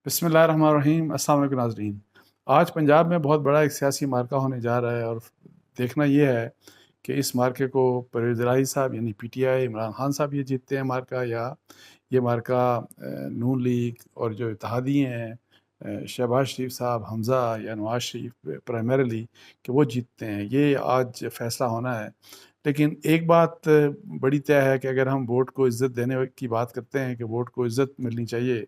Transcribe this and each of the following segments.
بسم اللہ الرحمن الرحیم۔ السلام علیکم ناظرین۔ آج پنجاب میں بہت بڑا ایک سیاسی مارکہ ہونے جا رہا ہے، اور دیکھنا یہ ہے کہ اس مارکے کو پرویز الہی صاحب یعنی پی ٹی آئی عمران خان صاحب یہ جیتتے ہیں مارکہ، یا یہ مارکہ نون لیگ اور جو اتحادی ہیں شہباز شریف صاحب، حمزہ یا نواز شریف پرائمریلی، کہ وہ جیتتے ہیں۔ یہ آج فیصلہ ہونا ہے۔ لیکن ایک بات بڑی طے ہے کہ اگر ہم ووٹ کو عزت دینے کی بات کرتے ہیں کہ ووٹ کو عزت ملنی چاہیے،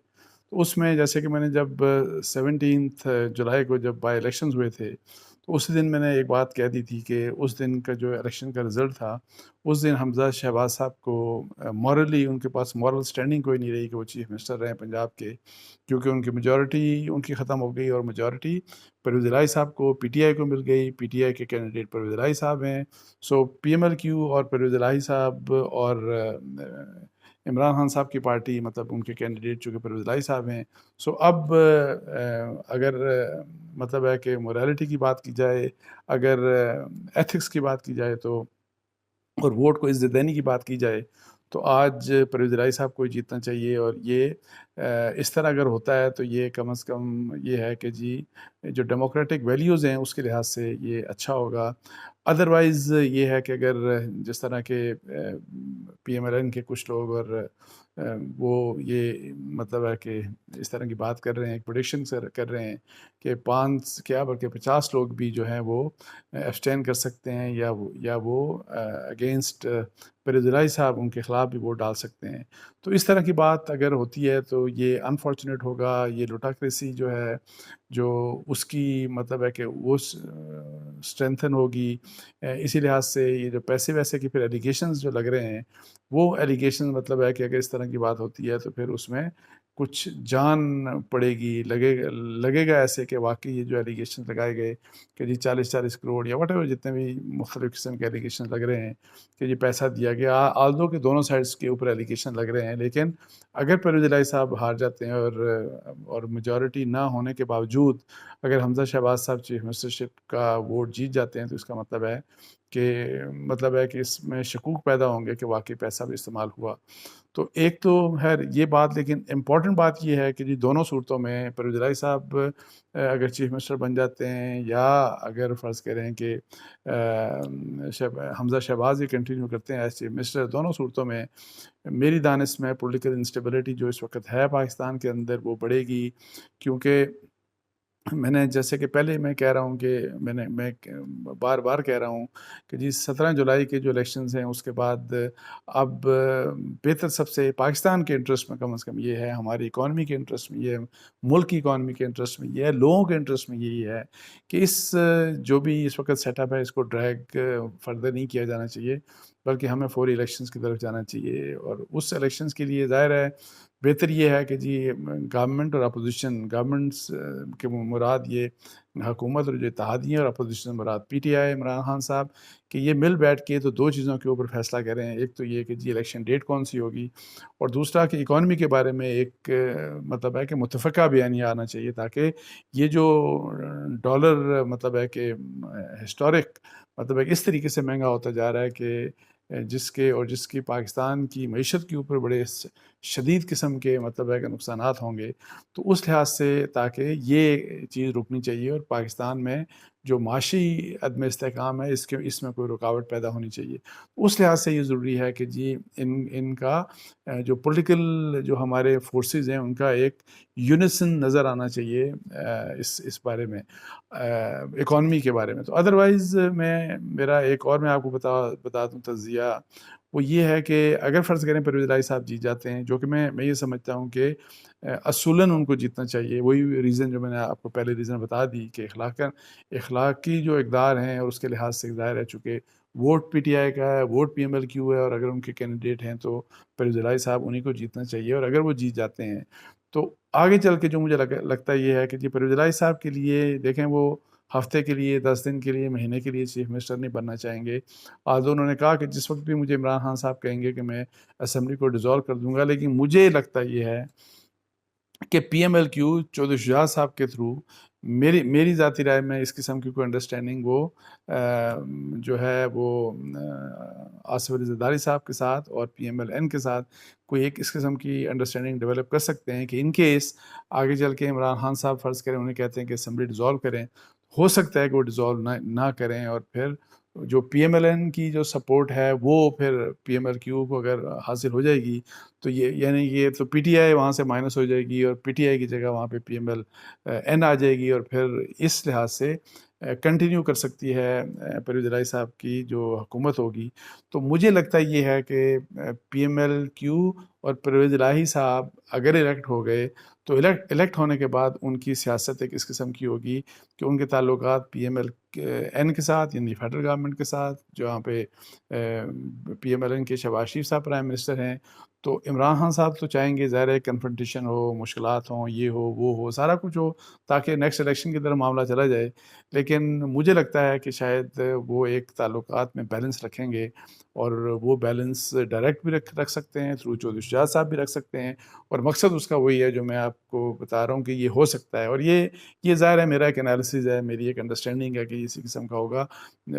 تو اس میں جیسے کہ میں نے جب 17 جولائی کو جب بائی الیکشنز ہوئے تھے، تو اسی دن میں نے ایک بات کہہ دی تھی کہ اس دن کا جو الیکشن کا رزلٹ تھا، اس دن حمزہ شہباز صاحب کو مورلی ان کے پاس مورل سٹینڈنگ کوئی نہیں رہی کہ وہ چیف منسٹر رہیں پنجاب کے، کیونکہ ان کی میجورٹی ان کی ختم ہو گئی، اور میجورٹی پرویز الہی صاحب کو پی ٹی آئی کو مل گئی۔ پی ٹی آئی کے کینڈیڈیٹ پرویز الہی صاحب ہیں، سو پی ایم ایل کیو اور پرویز الہی صاحب اور عمران خان صاحب کی پارٹی، مطلب ان کے کینڈیڈیٹ چونکہ پرویز الہی صاحب ہیں، سو اب اگر مطلب ہے کہ موریلٹی کی بات کی جائے، اگر ایتھکس کی بات کی جائے، تو اور ووٹ کو عزت دینے کی بات کی جائے، تو آج پرویز الہی صاحب کو جیتنا چاہیے۔ اور یہ اس طرح اگر ہوتا ہے تو یہ کم از کم یہ ہے کہ جی جو ڈیموکریٹک ویلیوز ہیں اس کے لحاظ سے یہ اچھا ہوگا۔ ادروائز یہ ہے کہ اگر جس طرح کے پی ایم ایل این کے کچھ لوگ اور وہ یہ مطلب ہے کہ اس طرح کی بات کر رہے ہیں، ایک پروڈکشن کر رہے ہیں کہ 50 لوگ بھی جو ہیں وہ ایبسٹین کر سکتے ہیں، یا وہ اگینسٹ پرویز الہی صاحب ان کے خلاف بھی ووٹ ڈال سکتے ہیں۔ تو اس طرح کی بات اگر ہوتی ہے تو یہ انفارچونیٹ ہوگا، یہ لوٹاکریسی جو ہے، جو اس کی مطلب ہے کہ وہ اسٹرینتھن ہوگی۔ اسی لحاظ سے یہ جو پیسے ویسے کی پھر ایلیگیشنز جو لگ رہے ہیں، وہ ایلیگیشن مطلب ہے کہ اگر اس طرح کی بات ہوتی ہے تو پھر اس میں کچھ جان پڑے گی، لگے گا ایسے کہ واقعی یہ جو ایلیگیشن لگائے گئے کہ جی 40 کروڑ یا وٹ ایور جتنے بھی مختلف قسم کے ایلیگیشن لگ رہے ہیں کہ یہ پیسہ دیا گیا، آلدو کہ دونوں سائڈز کے اوپر ایلیگیشن لگ رہے ہیں، لیکن اگر پرویز الہی صاحب ہار جاتے ہیں اور میجورٹی نہ ہونے کے باوجود اگر حمزہ شہباز صاحب چیف منسٹرشپ کا ووٹ جیت جاتے ہیں، تو اس کا مطلب ہے کہ اس میں شکوک پیدا ہوں گے کہ واقعی پیسہ بھی استعمال ہوا۔ تو ایک تو خیر یہ بات، لیکن امپورٹنٹ بات یہ ہے کہ جی دونوں صورتوں میں پرویز الہی صاحب اگر چیف منسٹر بن جاتے ہیں، یا اگر فرض کریں کہ حمزہ شہباز یہ کنٹینیو کرتے ہیں ایز چیف منسٹر، دونوں صورتوں میں میری دانش میں پولیٹیکل انسٹیبلٹی جو اس وقت ہے پاکستان کے اندر وہ بڑھے گی، کیونکہ میں نے جیسے کہ پہلے میں کہہ رہا ہوں کہ میں بار بار کہہ رہا ہوں کہ جی 17 جولائی کے جو الیکشنز ہیں اس کے بعد اب بہتر سب سے پاکستان کے انٹرسٹ میں کم از کم یہ ہے، ہماری اکانومی کے انٹرسٹ میں یہ ہے، ملک کی اکانومی کے انٹرسٹ میں یہ ہے، لوگوں کے انٹرسٹ میں یہی ہے کہ اس جو بھی اس وقت سیٹ اپ ہے اس کو ڈریگ فردر نہیں کیا جانا چاہیے، بلکہ ہمیں فوری الیکشنز کی طرف جانا چاہیے۔ اور اس الیکشنز کے لیے ظاہر ہے بہتر یہ ہے کہ جی گورنمنٹ اور اپوزیشن، گورنمنٹس کے مراد یہ حکومت اور جو اتحادی ہیں، اور اپوزیشن مراد پی ٹی آئی عمران خان صاحب، کہ یہ مل بیٹھ کے تو دو چیزوں کے اوپر فیصلہ کریں۔ ایک تو یہ کہ جی الیکشن ڈیٹ کون سی ہوگی، اور دوسرا کہ اکانومی کے بارے میں ایک مطلب ہے کہ متفقہ بیانیہ آنا چاہیے، تاکہ یہ جو ڈالر مطلب ہے کہ ہسٹورک مطلب ہے کہ اس طریقے سے مہنگا ہوتا جا رہا ہے کہ جس کی پاکستان کی معیشت کے اوپر بڑے شدید قسم کے مطلب ہے کہ نقصانات ہوں گے، تو اس لحاظ سے تاکہ یہ چیز رکنی چاہیے، اور پاکستان میں جو معاشی عدم استحکام ہے اس میں کوئی رکاوٹ پیدا ہونی چاہیے۔ اس لحاظ سے یہ ضروری ہے کہ جی ان کا جو پولیٹیکل جو ہمارے فورسز ہیں ان کا ایک یونیسن نظر آنا چاہیے اس بارے میں، اکانومی کے بارے میں۔ تو ادروائز میرا ایک اور میں آپ کو بتا دوں تجزیہ، وہ یہ ہے کہ اگر فرض کریں پرویز الہی صاحب جیت جاتے ہیں، جو کہ میں یہ سمجھتا ہوں کہ اصولاً ان کو جیتنا چاہیے، وہی ریزن جو میں نے آپ کو پہلے ریزن بتا دی کہ اخلاقی جو اقدار ہیں، اور اس کے لحاظ سے ظاہر ہے چونکہ ووٹ پی ٹی آئی کا ہے، vote P M L Q ہے، اور اگر ان کے کینڈیڈیٹ ہیں تو پرویز الہی صاحب انہیں کو جیتنا چاہیے۔ اور اگر وہ جیت جاتے ہیں تو آگے چل کے جو مجھے لگتا یہ ہے کہ جی پرویز الہی صاحب کے لیے دیکھیں، وہ ہفتے کے لیے، 10 دن کے لیے، مہینے کے لیے چیف منسٹر نہیں بننا چاہیں گے۔ آج انہوں نے کہا کہ جس وقت بھی مجھے عمران خان صاحب کہیں گے کہ میں اسمبلی کو ڈیزالو کر دوں گا، لیکن مجھے لگتا یہ ہے کہ P M L Q Chaudhry Shujaat صاحب کے تھرو میری ذاتی رائے میں اس قسم کی کوئی انڈرسٹینڈنگ وہ جو ہے وہ آصف علی زرداری صاحب کے ساتھ اور پی ایم ایل این کے ساتھ کوئی ایک اس قسم کی انڈرسٹینڈنگ ڈیولپ کر سکتے ہیں کہ ان کیس آگے چل کے عمران خان صاحب فرض کریں انہیں کہتے ہیں کہ اسمبلی ڈیزالو کریں، ہو سکتا ہے کہ وہ ڈیزالو نہ کریں، اور پھر جو پی ایم ایل این کی جو سپورٹ ہے وہ پھر پی ایم ایل کیو کو اگر حاصل ہو جائے گی تو یہ یعنی یہ تو پی ٹی آئی وہاں سے مائنس ہو جائے گی اور پی ٹی آئی کی جگہ وہاں پہ پی ایم ایل این آ جائے گی، اور پھر اس لحاظ سے کنٹینیو کر سکتی ہے پرویز الہی صاحب کی جو حکومت ہوگی۔ تو مجھے لگتا یہ ہے کہ پی ایم ایل کیو اور پرویز الہی صاحب اگر الیکٹ ہو گئے تو الیکٹ ہونے کے بعد ان کی سیاست ایک اس قسم کی ہوگی کہ ان کے تعلقات پی ایم ایل این کے ساتھ یعنی فیڈرل گورنمنٹ کے ساتھ، جہاں پہ پی ایم ایل این کے شہباز شریف صاحب پرائم منسٹر ہیں، تو عمران خان صاحب تو چاہیں گے ظاہر ہے کنفرنٹیشن ہو، مشکلات ہوں، یہ ہو وہ ہو، سارا کچھ ہو تاکہ نیکسٹ الیکشن کی طرف معاملہ چلا جائے، لیکن مجھے لگتا ہے کہ شاید وہ ایک تعلقات میں بیلنس رکھیں گے، اور وہ بیلنس ڈائریکٹ بھی رکھ سکتے ہیں، تھرو چودھری شجاعت صاحب بھی رکھ سکتے ہیں، اور مقصد اس کا وہی ہے جو میں آپ کو بتا رہا ہوں کہ یہ ہو سکتا ہے، اور یہ ظاہر ہے میرا ایک انالیسز ہے، میری ایک انڈرسٹینڈنگ ہے کہ اسی قسم کا ہوگا،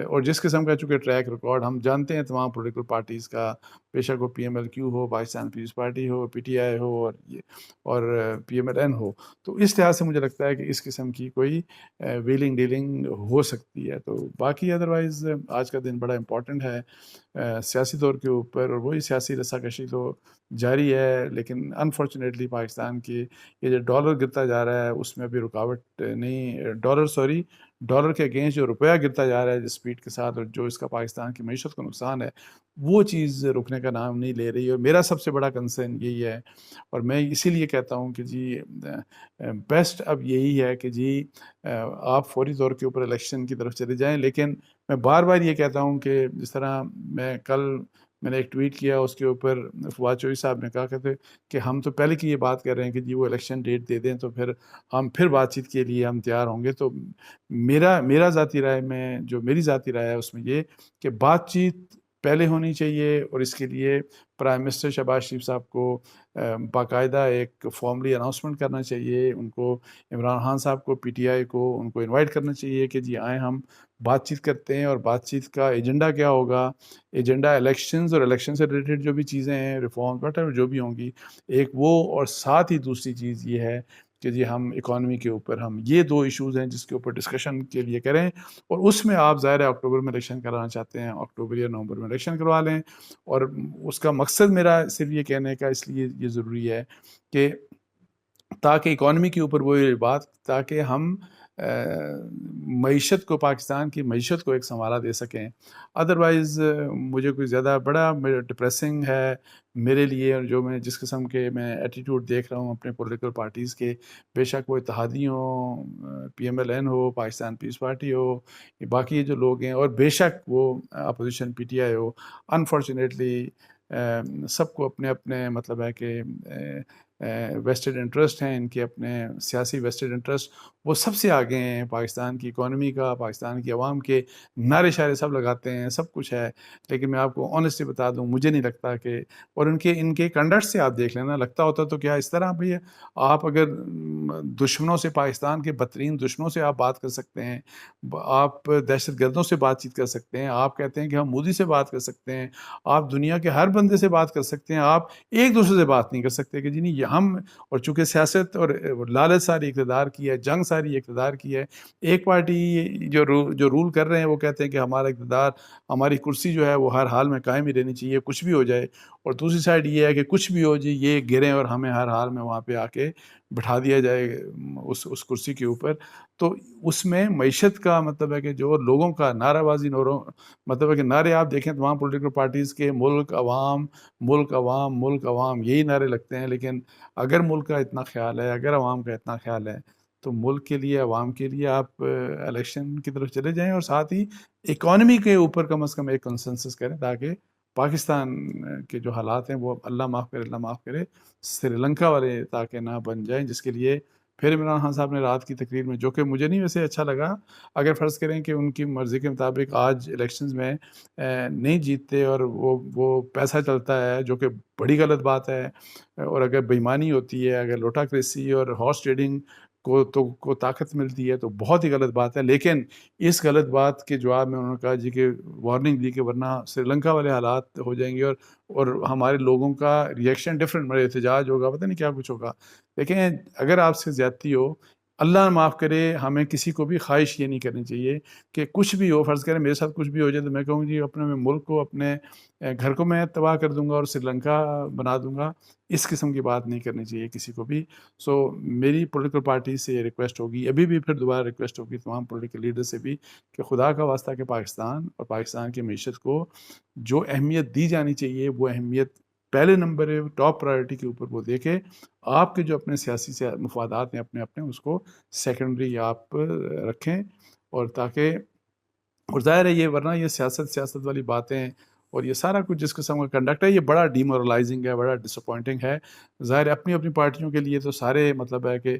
اور جس قسم کا چونکہ ٹریک ریکارڈ ہم جانتے ہیں تمام پولیٹیکل پارٹیز کا، بے شک وہ پی ایم ایل کیو ہو، پاکستان پیپلز پارٹی ہو، پی ٹی آئی ہو، اور پی ایم ایل این ہو، تو اس لحاظ سے مجھے لگتا ہے کہ اس قسم کی کوئی ویلنگ ڈیلنگ ہو سکتی ہے۔ تو باقی ادروائز آج کا دن بڑا امپورٹنٹ ہے سیاسی طور کے اوپر، اور وہی سیاسی رسا کشی تو جاری ہے، لیکن انفارچونیٹلی پاکستان کی یہ جو ڈالر گرتا جا رہا ہے اس میں بھی رکاوٹ نہیں، ڈالر کے اگینسٹ جو روپیہ گرتا جا رہا ہے جس سپیڈ کے ساتھ، اور جو اس کا پاکستان کی معیشت کو نقصان ہے، وہ چیز رکنے کا نام نہیں لے رہی، اور میرا سب سے بڑا کنسرن یہی ہے، اور میں اسی لیے کہتا ہوں کہ جی بیسٹ اب یہی ہے کہ جی آپ فوری طور کے اوپر الیکشن کی طرف چلے جائیں، لیکن میں بار بار یہ کہتا ہوں کہ جس طرح میں نے ایک ٹویٹ کیا، اس کے اوپر فواد چوہدری صاحب نے کہا کرتے کہ ہم تو پہلے کی یہ بات کر رہے ہیں کہ جی وہ الیکشن ڈیٹ دے دیں تو پھر ہم بات چیت کے لیے ہم تیار ہوں گے۔ تو میرا ذاتی رائے میں جو میری ذاتی رائے ہے اس میں یہ کہ بات چیت پہلے ہونی چاہیے، اور اس کے لیے پرائم منسٹر شہباز شریف صاحب کو باقاعدہ ایک فارملی اناؤنسمنٹ کرنا چاہیے، ان کو عمران خان صاحب کو، پی ٹی آئی کو، ان کو انوائٹ کرنا چاہیے کہ جی آئیں ہم بات چیت کرتے ہیں، اور بات چیت کا ایجنڈا کیا ہوگا، ایجنڈا الیکشنز اور الیکشن سے ریلیٹڈ جو بھی چیزیں ہیں، ریفارم وٹر جو بھی ہوں گی ایک وہ، اور ساتھ ہی دوسری چیز یہ ہے کہ جی ہم اکانومی کے اوپر ہم یہ دو ایشوز ہیں جس کے اوپر ڈسکشن کے لیے کریں، اور اس میں آپ ظاہر ہے اکتوبر میں الیکشن کرانا چاہتے ہیں، اکتوبر یا نومبر میں الیکشن کروا لیں، اور اس کا مقصد میرا صرف یہ کہنے کا اس لیے یہ ضروری ہے کہ تاکہ اکانومی کے اوپر وہ بات، تاکہ ہم معیشت کو، پاکستان کی معیشت کو ایک سنبھالا دے سکیں، ادروائز مجھے کوئی زیادہ بڑا ڈپریسنگ ہے میرے لیے، اور جو میں جس قسم کے میں ایٹیٹیوڈ دیکھ رہا ہوں اپنے پولیٹیکل پارٹیز کے، بے شک وہ اتحادی ہوں، پی ایم ایل این ہو، پاکستان پیپلز پارٹی ہو، باقی جو لوگ ہیں، اور بے شک وہ اپوزیشن پی ٹی آئی ہو، انفارچونیٹلی سب کو اپنے اپنے مطلب ہے کہ ویسٹڈ انٹرسٹ ہیں، ان کے اپنے سیاسی ویسٹڈ انٹرسٹ وہ سب سے آگے ہیں، پاکستان کی اکانومی کا، پاکستان کی عوام کے نعرے شعرے سب لگاتے ہیں، سب کچھ ہے، لیکن میں آپ کو آنیسٹلی بتا دوں مجھے نہیں لگتا کہ، اور ان کے کنڈکٹ سے آپ دیکھ لینا، لگتا ہوتا تو کیا اس طرح بھی آپ اگر دشمنوں سے، پاکستان کے بدترین دشمنوں سے آپ بات کر سکتے ہیں، آپ دہشت گردوں سے بات چیت کر سکتے ہیں، آپ کہتے ہیں کہ ہم مودی سے بات کر سکتے ہیں، آپ دنیا کے ہر بندے سے بات کر سکتے ہیں، آپ ایک دوسرے سے بات نہیں کر سکتے کہ جی نہیں ہم، اور چونکہ سیاست اور لالچ ساری اقتدار کی ہے، جنگ ساری اقتدار کی ہے، ایک پارٹی جو رول کر رہے ہیں وہ کہتے ہیں کہ ہمارا اقتدار، ہماری کرسی جو ہے وہ ہر حال میں قائم ہی رہنی چاہیے کچھ بھی ہو جائے، اور دوسری سائڈ یہ ہے کہ کچھ بھی ہو جی یہ گریں اور ہمیں ہر حال میں وہاں پہ آ کے بٹھا دیا جائے اس کرسی کے اوپر۔ تو اس میں معیشت کا مطلب ہے کہ جو لوگوں کا نعرہ بازی، مطلب ہے کہ نعرے آپ دیکھیں تمام پولیٹیکل پارٹیز کے، ملک عوام، ملک عوام، ملک عوام، یہی نعرے لگتے ہیں، لیکن اگر ملک کا اتنا خیال ہے، اگر عوام کا اتنا خیال ہے تو ملک کے لیے، عوام کے لیے آپ الیکشن کی طرف چلے جائیں، اور ساتھ ہی اکانومی کے اوپر کم از کم ایک کنسنسس کریں تاکہ پاکستان کے جو حالات ہیں وہ اللہ معاف کرے، اللہ معاف کرے، سری لنکا والے تاکہ نہ بن جائیں، جس کے لیے پھر عمران خان صاحب نے رات کی تقریر میں، جو کہ مجھے نہیں ویسے اچھا لگا، اگر فرض کریں کہ ان کی مرضی کے مطابق آج الیکشنز میں نہیں جیتتے اور وہ پیسہ چلتا ہے جو کہ بڑی غلط بات ہے، اور اگر بےایمانی ہوتی ہے، اگر لوٹاکریسی اور ہارس ٹریڈنگ کو طاقت ملتی ہے تو بہت ہی غلط بات ہے. لیکن اس غلط بات کے جواب میں انہوں نے کہا جی کہ وارننگ دی کہ ورنہ سری لنکا والے حالات ہو جائیں گے، اور ہمارے لوگوں کا ریئیکشن ڈفرینٹ، میرے احتجاج ہوگا، پتہ نہیں کیا کچھ ہوگا. دیکھیں اگر آپ سے زیادتی ہو، اللہ معاف کرے، ہمیں کسی کو بھی خواہش یہ نہیں کرنی چاہیے کہ کچھ بھی ہو، فرض کریں میرے ساتھ کچھ بھی ہو جائے تو میں کہوں جی اپنے ملک کو، اپنے گھر کو میں تباہ کر دوں گا اور سری لنکا بنا دوں گا. اس قسم کی بات نہیں کرنی چاہیے کسی کو بھی. سو میری پولیٹیکل پارٹی سے یہ ریکویسٹ ہوگی، ابھی بھی پھر دوبارہ ریکویسٹ ہوگی تمام پولیٹیکل لیڈر سے بھی، کہ خدا کا واسطہ کہ پاکستان اور پاکستان کی معیشت کو جو اہمیت دی جانی چاہیے وہ اہمیت پہلے نمبر ٹاپ پرائرٹی کے اوپر وہ دیکھے. آپ کے جو اپنے سیاسی مفادات ہیں اپنے اپنے، اس کو سیکنڈری آپ رکھیں. اور تاکہ، اور ظاہر ہے یہ، ورنہ یہ سیاست والی باتیں اور یہ سارا کچھ جس قسم کا کنڈکٹ ہے یہ بڑا ڈیمورلائزنگ ہے، بڑا ڈس اپوائنٹنگ ہے. ظاہر ہے اپنی اپنی پارٹیوں کے لیے تو سارے مطلب ہے کہ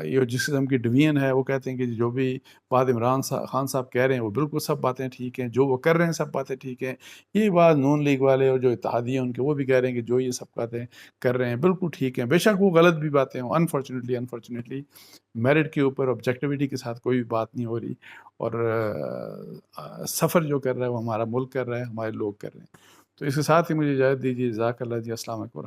یہ جس قسم کی ڈویژن ہے، وہ کہتے ہیں کہ جو بھی بات عمران خان صاحب کہہ رہے ہیں وہ بالکل سب باتیں ٹھیک ہیں، جو وہ کر رہے ہیں سب باتیں ٹھیک ہیں. یہ بات نون لیگ والے اور جو اتحادی ہیں ان کے، وہ بھی کہہ رہے ہیں کہ جو یہ سب باتیں کر رہے ہیں بالکل ٹھیک ہیں. بے شک وہ غلط بھی باتیں ہوں، انفارچونیٹلی میرٹ کے اوپر آبجیکٹیوٹی کے ساتھ کوئی بھی بات نہیں ہو رہی. اور سفر جو کر رہا ہے وہ ہمارا ملک کر رہا ہے، ہمارے لوگ کر رہے ہیں. تو اس کے ساتھ ہی مجھے اجازت دیجیے. جزاک اللہ جی. السلام علیکم.